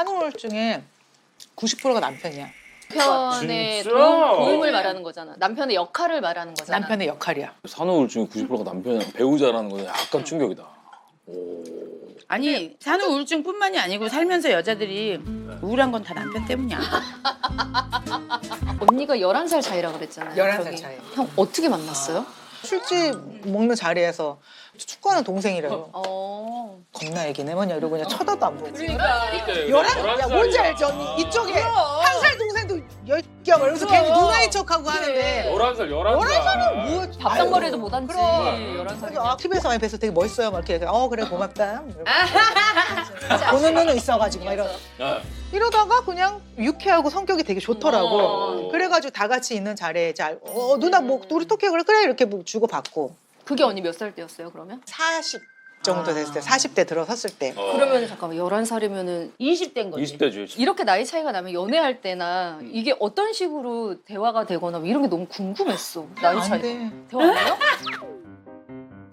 산후우울증의 90%가 남편이야. 남편의 진짜? 도움을 말하는 거잖아. 남편의 역할을 말하는 거잖아. 남편의 역할이야. 산후우울증이 90%가 남편이랑 배우자라는 건 약간 충격이다. 아니 산후우울증뿐만이 아니고 살면서 여자들이 우울한 건 다 남편 때문이야. 언니가 11살 차이라 그랬잖아요. 11살 저기. 차이. 형 어떻게 만났어요? 술집 먹는 자리에서 축구하는 동생이래요. 겁나 애기네 뭐냐 이러고 그냥 쳐다도 안 보고. 그때 11살, 야 뭔지 알지 언니? 이쪽에 한 살 동생도 10개야 그래서 괜히 누나인 척하고 하는데 11살, 11살. 뭐 밥상머리도 못 앉지. 그럼. 11살이. 아, TV에서 많이 뵈서 되게 멋있어요 막 이렇게 그래 고맙다 보는 눈은 있어가지고 막 이러다가 그냥 유쾌하고 성격이 되게 좋더라고. 그래가지고 다 같이 있는 자리에 잘 누나 뭐 우리 토끼 그래 이렇게 뭐 주고 받고. 그게 언니 몇 살 때였어요, 그러면? 40 정도 됐을 때 40대 들어섰을 때. 그러면 잠깐만 11살이면은 20대인 거지. 20대지. 이렇게 나이 차이가 나면 연애할 때나 이게 어떤 식으로 대화가 되거나 뭐 이런 게 너무 궁금했어. 나이 차이. 안돼. 대화 안 해요?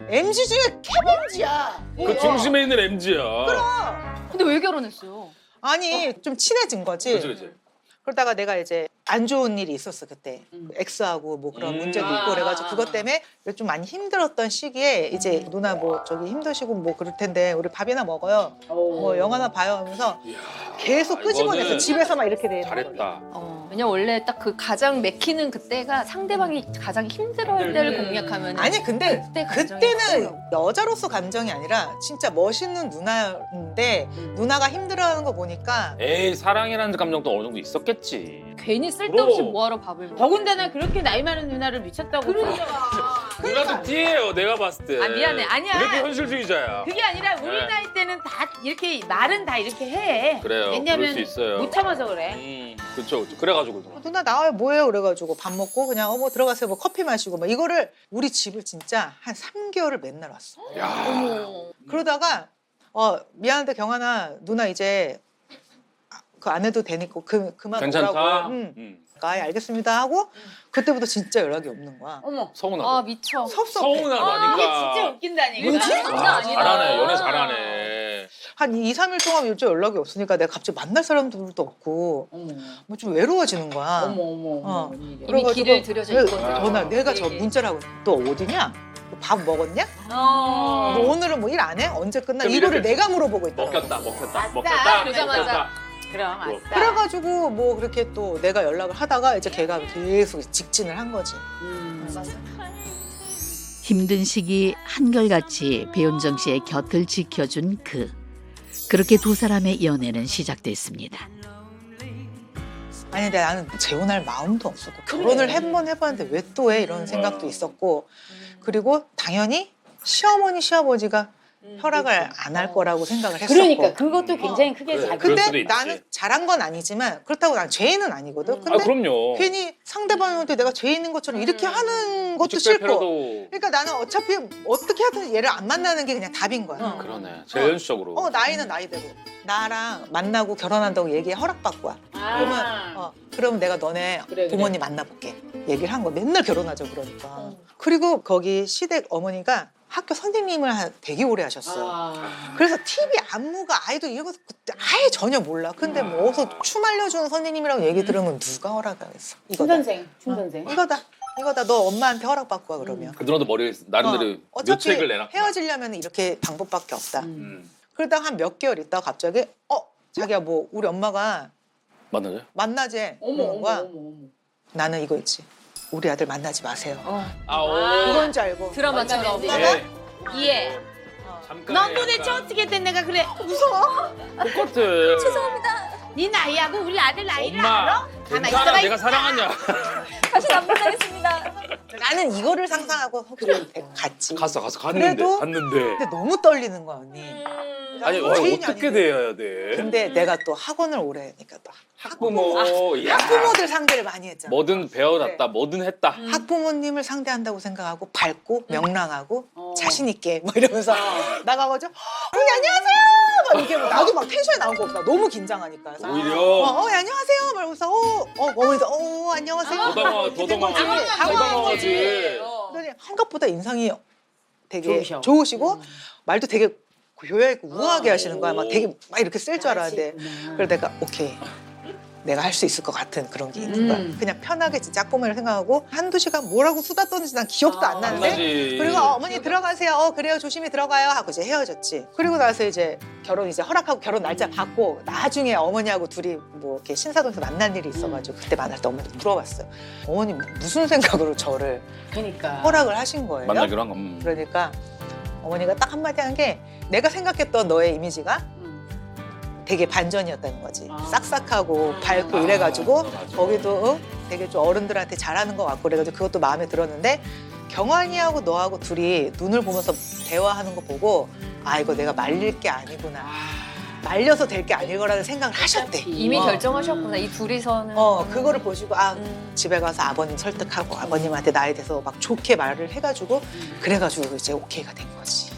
MG 중에 캐범지야. 그 중심에 있는 MG야. 근데 왜 결혼했어요? 아니 좀 친해진 거지. 그치. 그러다가 내가 이제 안 좋은 일이 있었어 그때. 엑스하고 뭐 그런 문제도 있고 그래가지고 그것 때문에 좀 많이 힘들었던 시기에 이제 누나 뭐 저기 힘드시고 뭐 그럴 텐데 우리 밥이나 먹어요. 뭐 영화나 봐요 하면서 계속 끄집어냈어. 이거는 집에서 막 이렇게 되는 거를. 잘했다. 왜냐면 원래 딱 그 가장 맥히는 그때가 상대방이 가장 힘들어할 때를 공략하면 아니 근데 그때 감정이 그때는 커요. 여자로서 감정이 아니라 진짜 멋있는 누나인데 누나가 힘들어하는 거 보니까 에이, 사랑이라는 감정도 어느 정도 있었겠지. 괜히 쓸데없이 그럼. 뭐하러 밥을 먹어. 더군다나 그렇게 나이 많은 누나를 미쳤다고. 누나도 띠예요, 내가 봤을 때. 아 미안해 아니야. 이렇게 현실주의자야. 그게 아니라 우리 네. 나이 때는 다 이렇게 말은 다 이렇게 해. 그래요. 왜냐면 그럴 수 있어요. 못 참아서 그래. 그쵸. 그래가지고. 누나 나와요 뭐해요 그래가지고 밥 먹고 그냥 뭐 들어가세요 뭐 커피 마시고 막 이거를 우리 집을 진짜 한 3개월을 맨날 왔어. 야. 어머. 그러다가 미안한데 경환아 누나 이제 그 안 해도 되니까 그만 괜찮다. 오라고. 알겠습니다 하고 그때부터 진짜 연락이 없는 거야. 어머. 서운하다. 아 미쳐. 섭섭해. 서운하다니까. 이게 진짜 웃긴다니까. 뭐지? 장난 아니다. 잘하네. 연애 잘하네. 한 2, 3일 동안 요즘 연락이 없으니까 내가 갑자기 만날 사람들도 없고 어머. 뭐 좀 외로워지는 거야. 어머. 이미 그래가지고 길을 들여져 있거든. 전화 내가 저 문자를 하고 너 어디냐? 너 밥 먹었냐? 너 오늘은 뭐 일 안 해? 언제 끝나? 그럼 이거를 이렇게 내가 물어보고 있더라고. 먹혔다. 그러자마자. 그럼 아싸. 그래가지고 뭐 그렇게 또 내가 연락을 하다가 이제 걔가 계속 직진을 한 거지. 힘든 시기 한결같이 배윤정 씨의 곁을 지켜준 그. 그렇게 두 사람의 연애는 시작됐습니다. 아니 근데 나는 재혼할 마음도 없었고 결혼을 한번 해봤는데 왜 또 해? 이런 생각도 있었고 그리고 당연히 시어머니 시아버지가 허락을 안 할 거라고 생각을 했었고 그러니까 그것도 굉장히 크게 그래. 잘. 그럴 수도 근데 있지. 나는 잘한 건 아니지만 그렇다고 난 죄인은 아니거든. 아, 근데 그럼요. 괜히 상대방한테 내가 죄인인 것처럼 이렇게 하는 것도 이쪽 싫고 빼빼로도 그러니까 나는 어차피 어떻게 하든 얘를 안 만나는 게 그냥 답인 거야. 그러네. 제일 현실적으로. 나이는 나이대로 나랑 만나고 결혼한다고 얘기에 허락받고 와. 그러면 내가 너네 그래. 부모님 만나볼게. 얘기를 한 거야. 맨날 결혼하자 그러니까. 그리고 거기 시댁 어머니가 학교 선생님을 되게 오래 하셨어. 그래서 TV 안무가 아이돌 이런 거 아예 전혀 몰라. 근데 뭐 어디서 춤 알려주는 선생님이라고 얘기 들으면 누가 허락하겠어. 이거다. 춘 선생. 이거다. 너 엄마한테 허락받고 와 그러면. 그 누나도 머리 나름대로 어차피 묘책을 내놨구나. 헤어지려면 이렇게 방법밖에 없다. 음. 그러다가 한 몇 개월 있다가 갑자기 자기야 뭐 우리 엄마가 맞나요? 만나재. 그러는 거야. 나는 이거 있지. 우리 아들 만나지 마세요. 그건 줄 알고. 드라마처럼. 네. 이해. 잠깐. 넌 도대체 어떻게 된 내가 그래? 무서워. 똑같아. 네 나이하고 우리 아들 나이를 엄마. 알아? 가만 괜찮아. 있어봐. 내가 사랑하냐. 다시 안 만나겠습니다. 나는 이거를 상상하고 그래 갔지. 갔는데. 그래도- 갔는데. 근데 너무 떨리는 거야 언니. 아니, 죄인이 어떻게 아닌데. 돼야 돼? 근데 내가 또 학원을 오래 하니까 또 학부모. 야. 학부모들 상대를 많이 했잖아. 뭐든 배워놨다. 뭐든 했다. 학부모님을 상대한다고 생각하고 밝고 명랑하고 자신 있게 막 이러면서 나가가지고 어머니 안녕하세요 막 이렇게 막 나도 막 텐션이 나온 거 없다. 너무 긴장하니까. 그래서 오히려. 안녕하세요 막 이러면서 어머니도 안녕하세요. 도당하지. 그랬더니 한것보다 인상이 되게 좋으셔. 좋으시고 말도 되게 교양 있고 우아하게 하시는 거야. 막 되게 막 이렇게 쓸 줄 알았는데. 그래서 내가 오케이. 내가 할 수 있을 것 같은 그런 게 있는 거야. 그냥 편하게 진짜 꿈을 생각하고 한두 시간 뭐라고 수다 떠는지 난 기억도 안 나는데. 나지. 그리고 어머니 들어가세요. 그래요. 조심히 들어가요. 하고 이제 헤어졌지. 그리고 나서 이제 결혼 이제 허락하고 결혼 날짜 받고 나중에 어머니하고 둘이 뭐 이렇게 신사동에서 만날 일이 있어가지고 그때 만날 때 어머니한테 물어봤어요. 어머니 무슨 생각으로 저를 그러니까. 허락을 하신 거예요? 만나기로 한 거. 그러니까 어머니가 딱 한마디 한 게 내가 생각했던 너의 이미지가 되게 반전이었다는 거지. 아. 싹싹하고 밝고 이래가지고 맞아. 거기도 되게 좀 어른들한테 잘하는 것 같고 그래가지고 그것도 마음에 들었는데 경환이하고 너하고 둘이 눈을 보면서 대화하는 거 보고 아 이거 내가 말릴 게 아니구나. 말려서 될 게 아닐 거라는 생각을 하셨대. 이미 결정하셨구나. 이 둘이서는. 그거를 보시고 아 집에 가서 아버님 설득하고 아버님한테 나에 대해서 막 좋게 말을 해가지고 그래가지고 이제 오케이가 된 거지.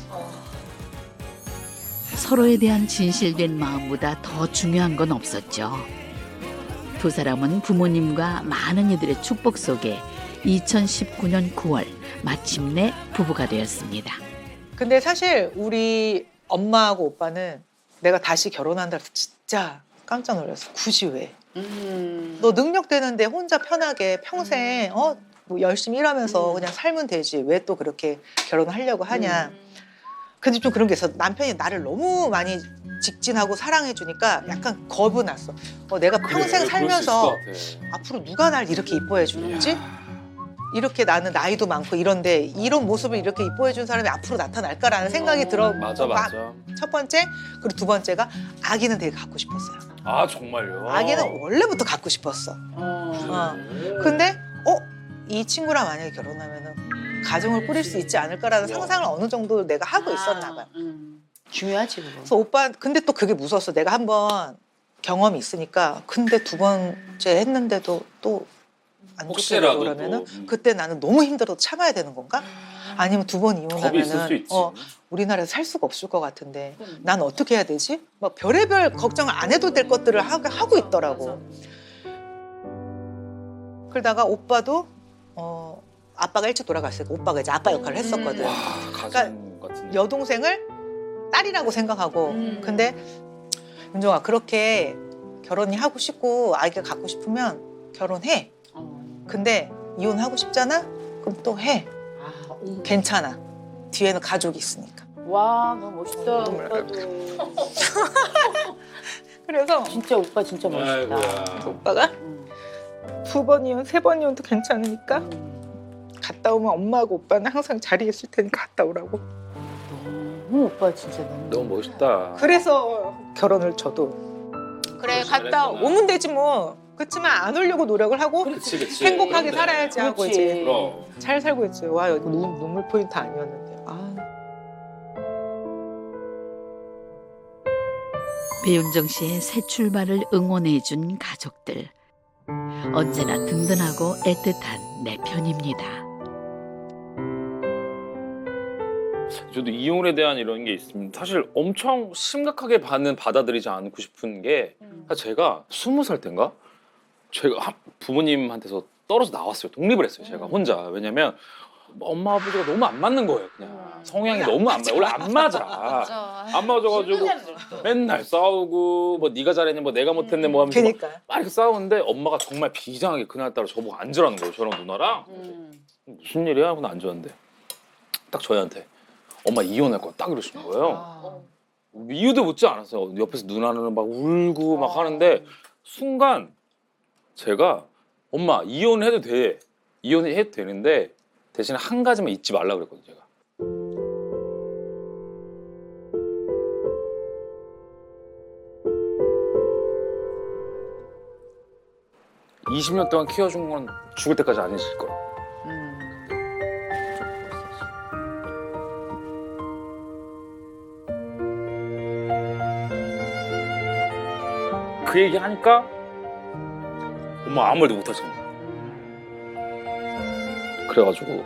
서로에 대한 진실된 마음보다 더 중요한 건 없었죠. 두 사람은 부모님과 많은 이들의 축복 속에 2019년 9월 마침내 부부가 되었습니다. 근데 사실 우리 엄마하고 오빠는 내가 다시 결혼한다 해서 진짜 깜짝 놀랐어. 굳이 왜? 너 능력 되는데 혼자 편하게 평생 뭐 열심히 일하면서 그냥 살면 되지. 왜 또 그렇게 결혼하려고 하냐. 근데 좀 그런 게 있어. 남편이 나를 너무 많이 직진하고 사랑해주니까 약간 겁이 났어. 내가 평생 살면서 앞으로 누가 날 이렇게 이뻐해 주는지? 이렇게 나는 나이도 많고 이런데 이런 모습을 이렇게 이뻐해 준 사람이 앞으로 나타날까라는 생각이 들어. 맞아 맞아. 첫 번째, 그리고 두 번째가 아기는 되게 갖고 싶었어요. 아 정말요? 아기는 원래부터 갖고 싶었어. 근데 이 친구랑 만약에 결혼하면은 가정을 꾸릴 수 있지 않을까라는 상상을 어느 정도 내가 하고 있었나 봐요. 중요하지 그거. 그래서 오빠 근데 또 그게 무서웠어. 내가 한번 경험이 있으니까 근데 두 번째 했는데도 또 안 좋게 되고 혹시라도 그러면은 또, 그때 나는 너무 힘들어도 참아야 되는 건가? 아니면 두 번 겁이 있을 수 이혼하면은 있지. 우리나라에서 살 수가 없을 것 같은데 난 어떻게 해야 되지? 막 별의별 걱정을 안 해도 될 것들을 하고 있더라고. 그러다가 오빠도 아빠가 일찍 돌아갔으니까 오빠가 이제 아빠 역할을 했었거든. 와 가정 같은. 여동생을 딸이라고 생각하고 근데 윤종아 그렇게 결혼이 하고 싶고 아이가 갖고 싶으면 결혼해. 근데 이혼하고 싶잖아? 그럼 또 해. 괜찮아. 뒤에는 가족이 있으니까. 와 너무 멋있다. 오빠도. 그래서 진짜 오빠 진짜 멋있다. 아이고야. 오빠가 두 번 이혼, 세 번 이혼도 괜찮으니까 갔다 오면 엄마하고 오빠는 항상 자리에 있을 테니까 갔다 오라고. 너무 오빠 진짜 너무. 너무 멋있다. 그래서 결혼을 저도 그래 갔다 잘했구나. 오면 되지 뭐. 그렇지만 안 오려고 노력을 하고 그치 그치. 행복하게 그런데. 살아야지 하고 그렇지. 이제 그럼. 잘 살고 있어요. 와 이거 눈물 포인트 아니었는데. 배윤정 씨의 새 출발을 응원해준 가족들. 언제나 든든하고 애틋한 내 편입니다. 저도 이혼에 대한 이런 게 있으면 사실 엄청 심각하게 받아들이지 않고 싶은 게 제가 20살 때인가? 제가 부모님한테서 떨어져 나왔어요. 독립을 했어요. 제가 혼자. 왜냐면 엄마 아버지가 너무 안 맞는 거예요. 그냥 성향이 너무 안 맞아. 원래 안 맞아. 안 맞아가지고 맨날 싸우고 뭐 네가 잘했니 뭐 내가 못했네 뭐 하면서 그러니까 막 이렇게 싸우는데 엄마가 정말 비장하게 그날따라 저보고 앉으라는 거예요. 저랑 누나랑. 무슨 일이야? 하고 앉았는데 딱 저희한테 엄마 이혼할 거야 딱 이러시는 거예요. 이유도 묻지 않았어요. 옆에서 누나는 막 울고 막 하는데 순간 제가 엄마 이혼해도 돼. 이혼해도 되는데 대신 한 가지만 잊지 말라 그랬거든요. 제가. (20년) 동안 키워준 건 죽을 때까지 안 잊을 거야. 그 얘기 하니까 엄마 아무 말도 못 하잖아. 그래가지고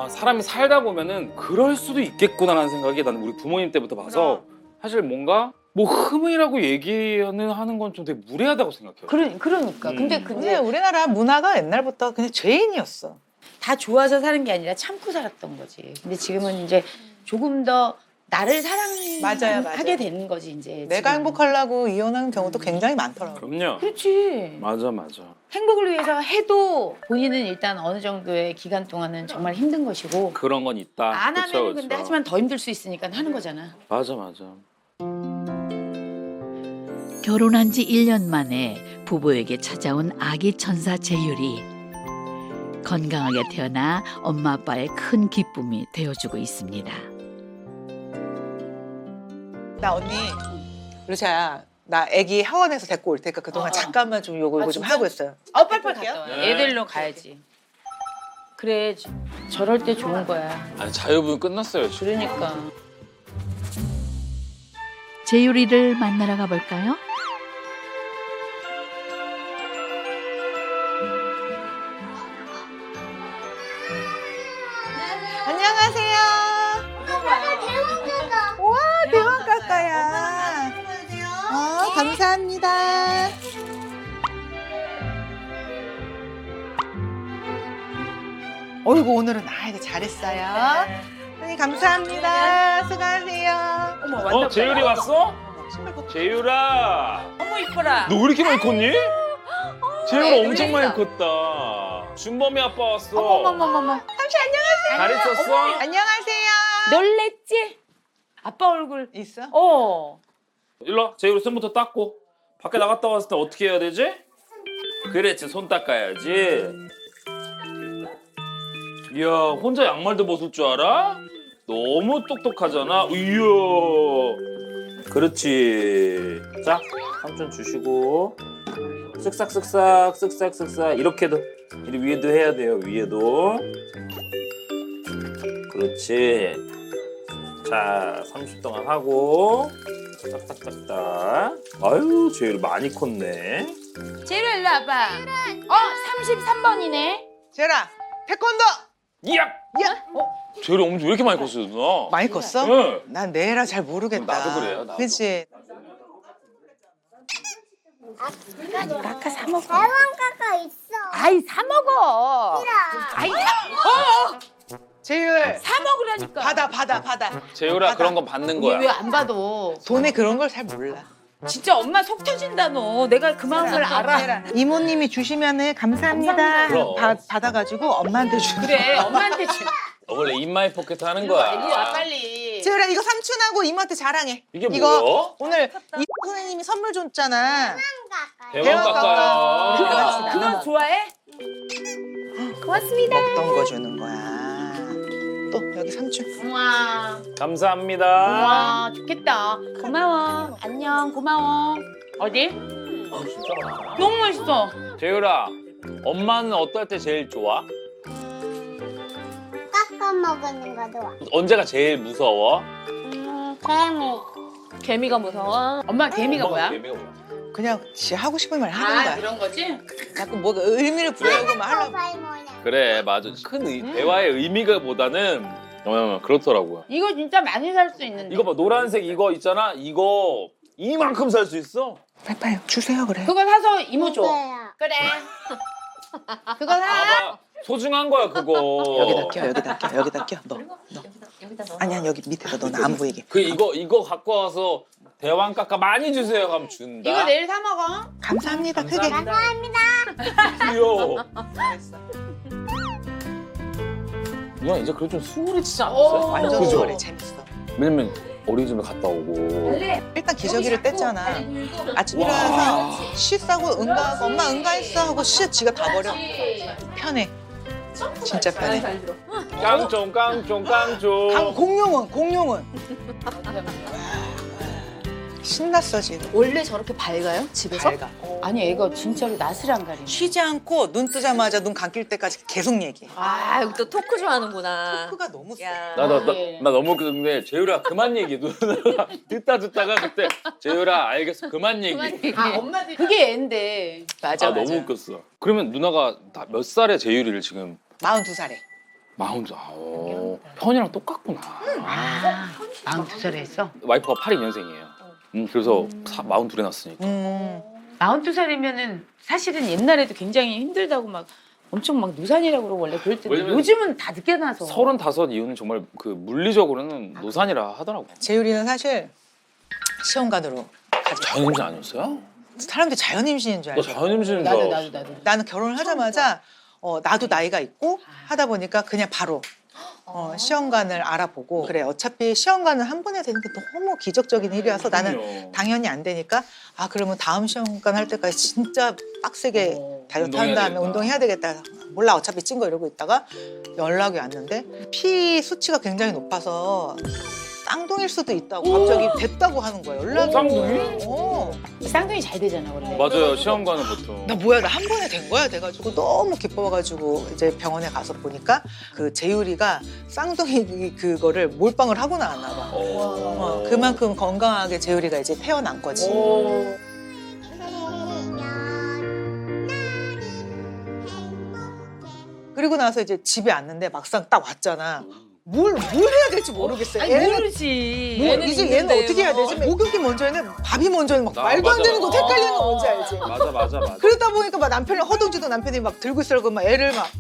사람이 살다 보면은 그럴 수도 있겠구나라는 생각이 나는 우리 부모님 때부터 봐서 사실 뭔가 뭐 흠이라고 얘기하는 건 좀 되게 무례하다고 생각해요. 그러니까. 근데 우리나라 문화가 옛날부터 그냥 죄인이었어. 다 좋아서 사는 게 아니라 참고 살았던 거지. 근데 지금은 이제 조금 더 나를 맞아요, 사랑하게 맞아요. 되는 거지 이제. 내가 지금. 행복하려고 이혼하는 경우도 굉장히 많더라고. 그럼요. 그렇지. 맞아. 행복을 위해서 해도 본인은 일단 어느 정도의 기간 동안은 정말 힘든 것이고 그런 건 있다. 안 그쵸, 하면 근데 그쵸. 하지만 더 힘들 수 있으니까 하는 거잖아. 맞아. 결혼한 지 1년 만에 부부에게 찾아온 아기 천사 재율이 건강하게 태어나 엄마 아빠의 큰 기쁨이 되어주고 있습니다. 나 언니, 루샤야, 나 애기 하원에서 데리고 올 테니까 그동안 잠깐만 좀 이거 좀 하고 있어요. 빨빨 갔다 와. 네. 애들로 가야지. 그래 저럴 때 좋은 거야. 아니 자유분 끝났어요. 지금. 그러니까. 재율이를 만나러 가볼까요? 안녕하세요. 와, 대왕 가까야. 감사합니다. 어이구, 오늘은 이거 잘했어요. 선생님, 감사합니다. 수고하세요. 어머 완전 재율이 왔어? 신발 벗고. 재율아. 어머 이뻐라. 너 왜 이렇게 많이 컸니? 재율아 네, 엄청 놀랬어. 많이 컸다. 준범이 아빠 왔어. 어머머머머. 잘 있었어? 안녕하세요. 놀랬지? 아빠 얼굴. 있어? 일로 와. 재율이 손부터 닦고. 밖에 나갔다 왔을 때 어떻게 해야 되지? 그렇지. 손 닦아야지. 이야, 혼자 양말도 벗을 줄 알아? 너무 똑똑하잖아. 이야. 그렇지. 자, 삼촌 주시고. 쓱싹 이렇게도 이 위에도 해야 돼요. 위에도. 그렇지. 자, 30 동안 하고 딱딱딱딱. 아유, 제일 많이 컸네. 재율아 일로 와봐. 33번이네. 재라, 태권도. 이야! 제일 엄청 왜 이렇게 많이 컸어요, 누나? 많이 컸어? 네. 난 내라 잘 모르겠다. 나도 그래요, 나도. 그치? 아까 사 먹어. 대왕가가 있어. 아이 사 먹어. 아이 재율, 사 먹으라니까. 받아. 재율아, 그런 건 받는 거야. 왜 안 받아? 돈에 그런 걸 잘 몰라. 진짜 엄마 속 터진다 너. 내가 그 마음을 알아. 이모님이 주시면은 감사합니다. 감사합니다. 받아가지고 엄마한테 주는 그래 엄마한테 줘. 원래 인마이 포켓 하는 일로 와 거야. 빨리. 재율아, 이거 삼촌하고 이모한테 자랑해. 이게 이거 뭐야? 오늘 이 선생님이 선물 줬잖아. 대왕 깎아요. 그거 좋아해? 고맙습니다. 먹던 거 주는 거야. 또 여기 삼촌. 우와. 감사합니다. 우와 좋겠다. 고마워. 안녕 고마워. 어디? 너무 맛있어. 재율아, 엄마는 어떨 때 제일 좋아? 깎아 먹는 거 좋아. 언제가 제일 무서워? 개미. 개미가 무서워. 엄마 개미가 뭐야? 개미가 뭐야? 그냥 지 하고 싶은 말 하는 거야. 그런 거지? 자꾸 뭐 의미를 부여하고 막 하려고. 발 모양. 그래, 맞아. 큰 대화의 의미가 보다는 그렇더라고요. 이거 진짜 많이 살 수 있는데. 이거 봐, 노란색 이거 있잖아. 이거 이만큼 살 수 있어. 빨리 주세요 그래. 그거 사서 이모 줘. 있어요. 그래. 그거 사. 봐봐, 소중한 거야 그거. 여기다 껴. 너. 아니야, 여기 밑에다 너 안 보이게. 그 이거 갖고 와서 대왕 깎아 많이 주세요 하면 준다. 이거 내일 사 먹어. 감사합니다. 크게. 귀여워. 누나 이제 그래도 좀 수월해지지 않았어요? 완전 그죠? 수월해. 재밌어. 왜냐면 어린이집에 갔다 오고. 일단 기저귀를 뗐잖아. 아침 일어나서 시 싸고 응가하고 엄마 응가했어 하고 시 지가 다 버려. 편해. 진짜 편해. 깡총. 공룡은. 신났어 지금. 원래 저렇게 밝아요? 집에서? 밝아. 아니 애가 진짜로 낯을 안 가리네. 쉬지 않고 눈 뜨자마자 눈 감길 때까지 계속 얘기해. 아, 여기 또 토크 좋아하는구나. 토크가 너무 세. 야. 나 너무 근데 재율아 그만 얘기. 누나가 듣다가 그때 재율아 알겠어 그만 얘기. 아 엄마들 그게 애인데. 맞아. 너무 웃겼어. 그러면 누나가 다 몇 살에 재율이를 지금 42살에. 42. 현이랑 똑같구나. 42살에 했어? 와이프가 82년생이에요. 그래서 42에 났으니까. 42살이면은 사실은 옛날에도 굉장히 힘들다고 막 엄청 막 노산이라고 그러고 원래 그럴 때 왜냐면 요즘은 다 늦게 나서 35 이후는 정말 그 물리적으로는 노산이라 하더라고. 재율이는 사실 시험관으로 가지. 자연임신 아니었어요? 사람들이 자연임신인 줄 나 알죠. 자연임신인 줄 나도 알았어. 나도 나도 나는 결혼을 하자마자 나도 나이가 있고 하다 보니까 그냥 바로 시험관을 알아보고 그래 어차피 시험관을 한 번에 되는 게 너무 기적적인 일이어서 나는 그럼요. 당연히 안 되니까 그러면 다음 시험관 할 때까지 진짜 빡세게 다이어트 한 운동해야 다음에 되겠다. 운동해야 되겠다. 몰라 어차피 찐 거 이러고 있다가 연락이 왔는데 피 수치가 굉장히 높아서 쌍둥이일 수도 있다고 갑자기 됐다고 하는 거야 연락이. 쌍둥이? 쌍둥이 잘 되잖아 원래. 맞아요. 시험관은 보통. 나 뭐야 나 한 번에 된 거야 돼가지고 너무 기뻐가지고 이제 병원에 가서 보니까 그 재율이가 쌍둥이 그거를 몰빵을 하고 나왔나 봐. 그만큼 건강하게 재율이가 이제 태어난 거지. 그리고 나서 이제 집에 왔는데 막상 딱 왔잖아. 뭘 해야 될지 모르겠어요. 아니 얘는 모르지. 뭐, 얘는 이제 얘는 있는데 어떻게 해야 뭐. 되지? 목욕이 먼저는 밥이 먼저는 막 말도 안 맞아. 되는 거 헷갈리는 거 뭔지 알지? 맞아. 그러다 보니까 막 남편을 허둥지둥 남편이 막 들고 있으라고 막 애를 막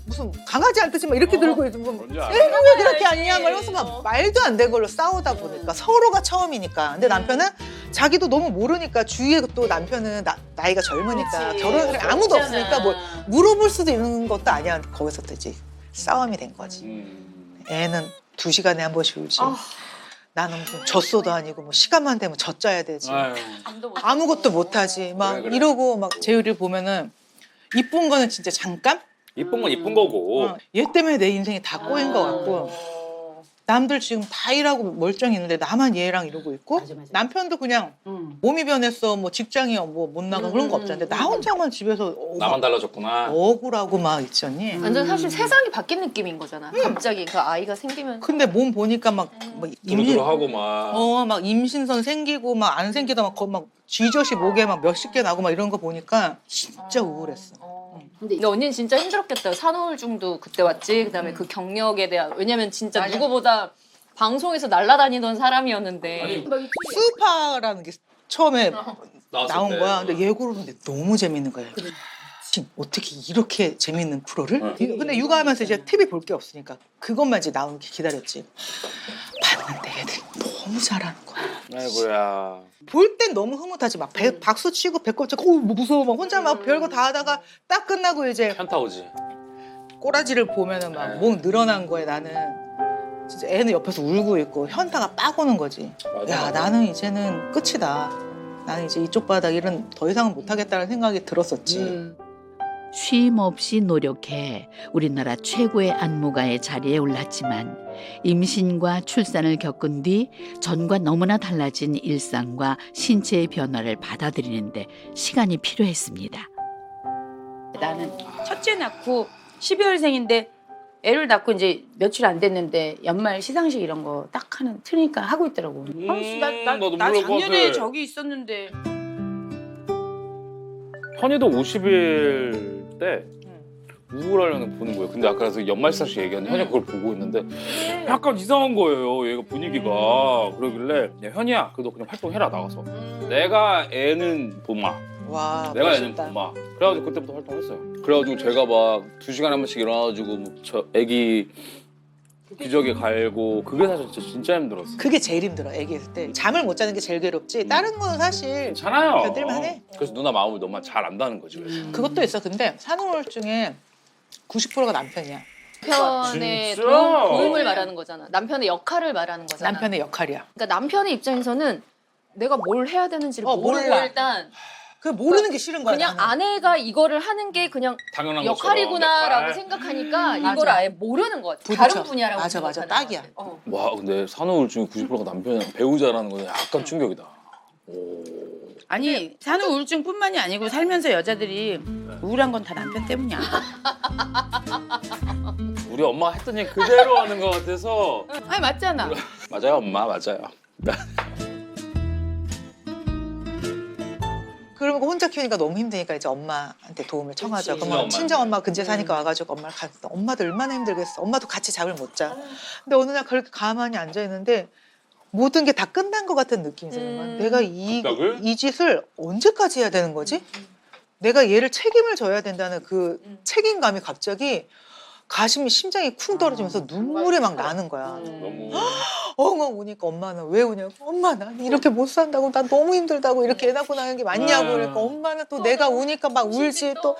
무슨 강아지 앉듯이 막 이렇게 들고 있으면 뭔지 알아. 애는 왜 그렇게 앉냐 막 이러면서 막 말도 안 되는 걸로 싸우다 보니까 서로가 처음이니까 근데 남편은 자기도 너무 모르니까 주위에 또 남편은 나이가 젊으니까 그치. 결혼할 사람이 아무도 없잖아. 없으니까 뭘 물어볼 수도 있는 것도 아니야. 거기서 또 이제 싸움이 된 거지. 애는 2시간에 한 번씩 울지. 나는 무슨 젖소도 아니고 뭐 시간만 되면 젖자야 되지. 아유. 아무것도 못하지. 막 그래. 이러고 막 재율이를 보면은 이쁜 거는 진짜 잠깐? 이쁜 건 이쁜 거고. 얘 때문에 내 인생이 다 꼬인 것 같고 남들 지금 다 일하고 멀쩡히 있는데 나만 얘랑 이러고 있고 맞아. 남편도 그냥 몸이 변했어 뭐 직장이 뭐 못 나가 그런 거 없잖아. 근데 나 혼자만 집에서 나만 달라졌구나. 억울하고 막 있잖니. 완전 사실 세상이 바뀐 느낌인 거잖아. 갑자기 그 아이가 생기면 근데 몸 보니까 막 임신 두루두루하고 막. 막 임신선 생기고 막 안 생기다 막 쥐젖이 목에 막 몇십 개 나고 막 이런 거 보니까 진짜 우울했어. 근데 언니는 진짜 힘들었겠다. 산후우울증도 그때 왔지. 그다음에 그 경력에 대한 왜냐면 진짜 누구보다 방송에서 날아다니던 사람이었는데 수우파라는 게 처음에 나왔을 나온 때. 거야. 근데 예고를 보는데 너무 재밌는 거야. 지금 어떻게 이렇게 재밌는 프로를? 근데 육아하면서 이제 TV 볼 게 없으니까 그것만 이제 나오는 게 기다렸지. 봤는데 애들이 너무 잘하는 거야. 아이고야. 볼 땐 너무 흐뭇하지 막 박수 치고 배꼽 잡고 뭐 무서워 막 혼자 막 별거 다 하다가 딱 끝나고 이제 현타 오지. 꼬라지를 보면은 막 네. 목 늘어난 거에 나는 진짜 애는 옆에서 울고 있고 현타가 빡 오는 거지. 야 나는 이제는 끝이다. 나는 이제 이쪽 바닥 일은 더 이상은 못하겠다는 생각이 들었었지. 쉼 없이 노력해 우리나라 최고의 안무가의 자리에 올랐지만 임신과 출산을 겪은 뒤 전과 너무나 달라진 일상과 신체의 변화를 받아들이는데 시간이 필요했습니다. 나는 첫째 낳고 12월생인데 애를 낳고 이제 며칠 안 됐는데 연말 시상식 이런 거 딱 하는 트니까 하고 있더라고. 나도 나 모를 것 작년에 같아. 저기 있었는데 현이도 50일 때 우울하려는 보는 거예요. 근데 아까 그래서 연말 시상식 얘기하는데 현이가 그걸 보고 있는데 약간 이상한 거예요. 얘가 분위기가. 그러길래 야, 현이야 그래도 그냥 활동해라 나가서. 내가 애는 보마. 와 내가 애는 멋있다. 보마. 그래가지고 그때부터 활동했어요. 그래가지고 제가 막 2시간에 한 번씩 일어나가지고 뭐저 애기 기저귀 갈고 그게 사실 진짜 힘들었어. 그게 제일 힘들어 애기 있을 때. 잠을 못 자는 게 제일 괴롭지. 다른 건 사실 괜찮아요. 견딜만 해. 그래서 누나 마음을 너무 잘 안다는 거지. 그래서. 그것도 있어. 근데 산후우울증의 90%가 남편이야. 남편의 진짜? 도움을 말하는 거잖아. 남편의 역할을 말하는 거잖아. 남편의 역할이야. 그러니까 남편의 입장에서는 내가 뭘 해야 되는지를 모르고 몰라. 일단 그 모르는 게 싫은 거야. 그냥 나는. 아내가 이거를 하는 게 그냥 당연한 역할이구나라고 것처럼 생각하니까 맞아. 이걸 아예 모르는 것 같아. 부딪혀. 다른 분야라고 맞아, 맞아. 생각하는 딱이야. 것 같아. 와 근데 산후우울증 90%가 남편이 배우자라는 건 약간 충격이다. 오. 아니 산후우울증뿐만이 아니고 살면서 여자들이 우울한 건 다 남편 때문이야. 우리 엄마가 했던 얘기 그대로 하는 것 같아서 아니 맞잖아. 맞아요 엄마 맞아요. 그러면 혼자 키우니까 너무 힘드니까 이제 엄마한테 도움을 청하죠. 그치, 그러면 엄마. 친정 엄마 근처에 사니까 와가지고 엄마를 갔어. 엄마도 얼마나 힘들겠어. 엄마도 같이 잠을 못 자. 근데 어느 날 그렇게 가만히 앉아 있는데 모든 게 다 끝난 것 같은 느낌이 드는 거야. 내가 갑자기? 이 짓을 언제까지 해야 되는 거지? 내가 얘를 책임을 져야 된다는 그 책임감이 갑자기 가슴이 심장이 쿵 떨어지면서 눈물이 막 나는 거야. 너무 엉엉 우니까 엄마는 왜 우냐고. 엄마 난 이렇게 못 산다고. 난 너무 힘들다고. 이렇게 애 낳고 나는 게 맞냐고. 그러니까 엄마는 또 내가 우니까 막 울지. 또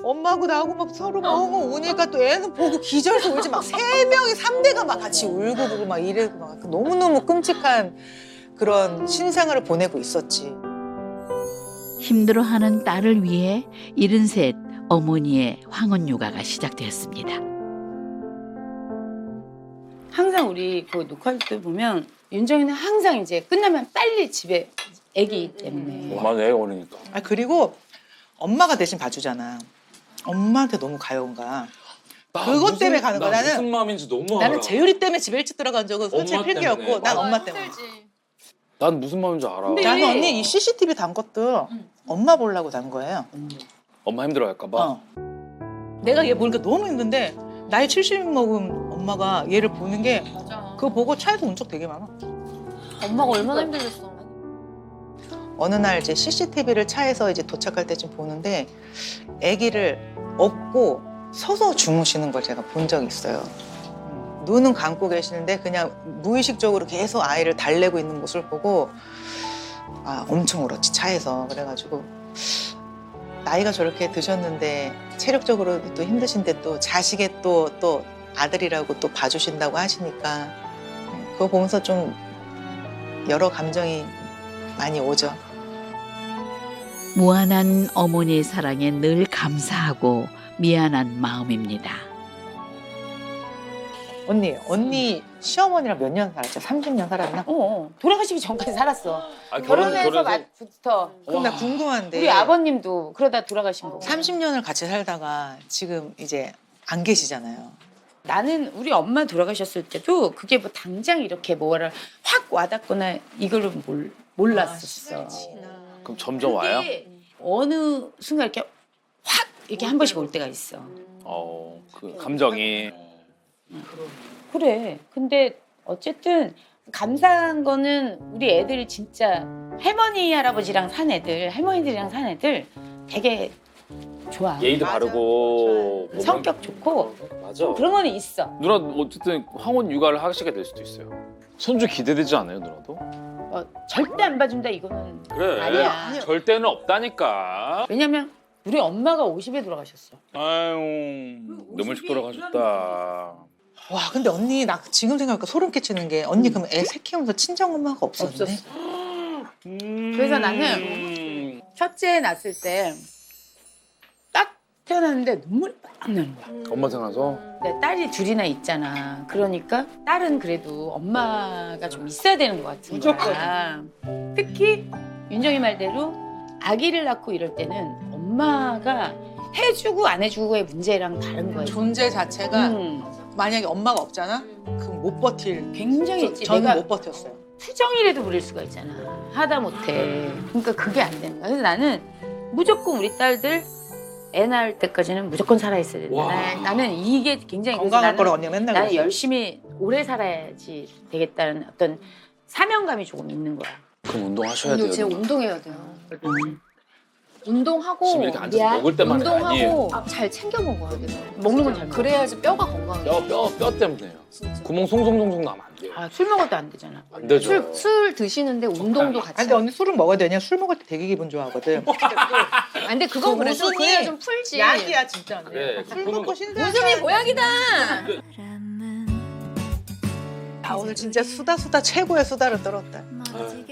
엄마하고 나하고 막 서로 막 엉엉 우니까 또 애는 보고 기절해서 울지. 막 3명이 3대가 막 같이 울고 그러고 막 이래고 막 너무너무 끔찍한 그런 신생활을 보내고 있었지. 힘들어하는 딸을 위해 73 어머니의 황혼 육아가 시작되었습니다. 항상 우리 그 녹화할 때 보면 윤정이는 항상 이제 끝나면 빨리 집에 애기 때문에. 맞아, 애가 어리니까. 아 그리고 엄마가 대신 봐주잖아. 엄마한테 너무 가여운 거야. 그것 때문에 가는 거야. 나는 무슨 마음인지 너무 알아. 나는 재율이 때문에 집에 일찍 들어간 적은 솔직히 엄마 필기였고 때문에. 난 엄마 때문에. 난 무슨 마음인지 알아. 근데 나는 언니 이 CCTV 단 것도 엄마 보려고 단 거예요. 엄마 힘들어할까 봐. 내가 얘 보니까 너무 힘든데 나이 70 먹은 엄마가 얘를 보는 게 그거 보고 차에서 운 적 되게 많아. 엄마가 얼마나 힘들겠어. 어느 날 이제 CCTV를 차에서 이제 도착할 때쯤 보는데 아기를 업고 서서 주무시는 걸 제가 본 적이 있어요. 눈은 감고 계시는데 그냥 무의식적으로 계속 아이를 달래고 있는 모습을 보고 아 엄청 울었지 차에서. 그래가지고 나이가 저렇게 드셨는데 체력적으로 또 힘드신데 또 자식의 또 아들이라고 또 봐주신다고 하시니까 그거 보면서 좀 여러 감정이 많이 오죠. 무한한 어머니의 사랑에 늘 감사하고 미안한 마음입니다. 언니 시어머니랑 몇 년 살았죠? 30년 살았나? 돌아가시기 전까지 살았어. 아, 결혼해서부터. 그럼 나 궁금한데 우리 아버님도 그러다 돌아가신 거고. 30년을 같이 살다가 지금 이제 안 계시잖아요. 나는 우리 엄마 돌아가셨을 때도 그게 뭐 당장 이렇게 뭐를 확 와닿거나 이거를 몰랐었어. 그럼 점점 와요? 어느 순간 이렇게 확 이렇게 한 번씩 올 때가 있어. 그 감정이. 그래. 근데 어쨌든 감사한 거는 우리 애들이 진짜 할머니 할아버지랑 산 애들, 할머니들이랑 산 애들 되게 좋아. 예의도 맞아. 바르고 뭐 성격 좋고 맞아. 그런 거는 있어. 누나 어쨌든 황혼 육아를 하시게 될 수도 있어요. 손주 기대되지 않아요, 누나도? 절대 안 봐준다 이거는 그래. 아니야. 절대는 없다니까. 왜냐면 우리 엄마가 50에 돌아가셨어. 아유, 너무 일찍 돌아가셨다. 와 근데 언니 나 지금 생각하니까 소름 끼치는 게 언니 그럼 애 새 키우면서 친정 엄마가 없었네? 그래서 나는 첫째 낳았을 때 딱 태어났는데 눈물이 빡 나는 거야. 엄마 생각나서? 내 딸이 둘이나 있잖아. 그러니까 딸은 그래도 엄마가 좀 있어야 되는 것 같은 거야. 특히 윤정이 말대로 아기를 낳고 이럴 때는 엄마가 해주고 안 해주고의 문제랑 다른 거야. 존재 자체가 음, 만약에 엄마가 없잖아? 그럼 못 버틸. 굉장히 있지. 저는 내가 못 버텼어요. 투정이라도 부릴 수가 있잖아. 하다 못해. 그러니까 그게 안 되는 거야. 그래서 나는 무조건 우리 딸들 애 낳을 때까지는 무조건 살아있어야 된다. 와. 나는 이게 굉장히 그래서 건강할 나는- 거라고 언니가 맨날 나는 그랬어요. 열심히 오래 살아야지 되겠다는 어떤 사명감이 조금 있는 거야. 그럼 운동하셔야 근데 돼요. 진짜 누나. 운동해야 돼요. 운동하고 지금 이렇게 앉아서 먹을 때만 아니에요. 운동하고 잘 챙겨 먹어야 돼요. 먹는 건 잘 먹어. 그래야지 뼈가 건강해요. 뼈 때문에요. 진짜. 구멍 송송송송 나면 안 돼요. 술 먹어도 안 되잖아. 안 되죠. 술 드시는데 운동도 같이. 아니, 근데 언니 술은 먹어야 되냐? 술 먹을 때 되게 기분 좋아하거든. 아, 근데 그건 그 그래도 웃음이 그래야 좀 풀지. 약이야 진짜 언니. 그래, 술 그거는 먹고 신세. 웃음이 보약이다. 아 오늘 진짜 수다 최고의 수다를 떨었다. 아유.